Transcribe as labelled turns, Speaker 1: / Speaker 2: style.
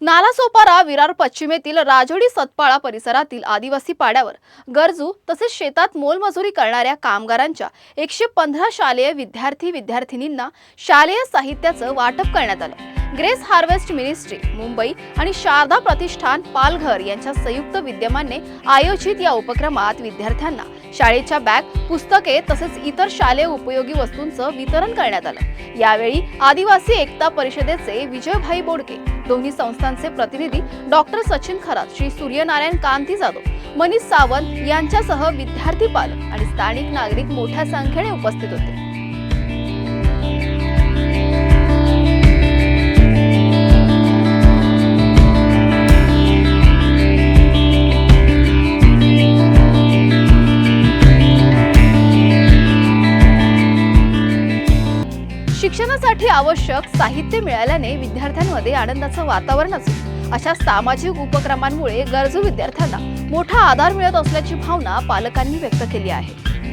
Speaker 1: नालासोपारा विरार पश्चिमेतील राजोडी सतपाळा परिसरातील आदिवासी पाड्यावर गरजू तसेच शेतात मोलमजुरी करणाऱ्या कामगारांच्या 115 शालेय विद्यार्थी-विद्यार्थिनींना शालेय साहित्याचं वाटप करण्यात आलं। ग्रेस हार्वेस्ट मिनिस्ट्री मुंबई आणि शारदा प्रतिष्ठान पालघर यांच्या संयुक्त विद्यमाने आयोजित या उपक्रमात विद्यार्थ्यांना शाळेच्या बॅग, पुस्तके तसेच इतर शालेय उपयोगी वस्तूंचं वितरण करण्यात आलं। यावेळी आदिवासी एकता परिषदेचे विजयभाई बोडके, दोन्ही संस्थांचे प्रतिनिधी डॉक्टर सचिन खरात, श्री सूर्यनारायण कांती जाधव, मनीष सावंत यांच्यासह विद्यार्थी, पालक आणि स्थानिक नागरिक मोठ्या संख्येने उपस्थित होते। शिक्षणासाठी आवश्यक साहित्य मिळाल्याने विद्यार्थ्यांमध्ये आनंदाचं वातावरण असून अशा सामाजिक उपक्रमांमुळे गरजू विद्यार्थ्यांना मोठा आधार मिळत असल्याची भावना पालकांनी व्यक्त केली आहे।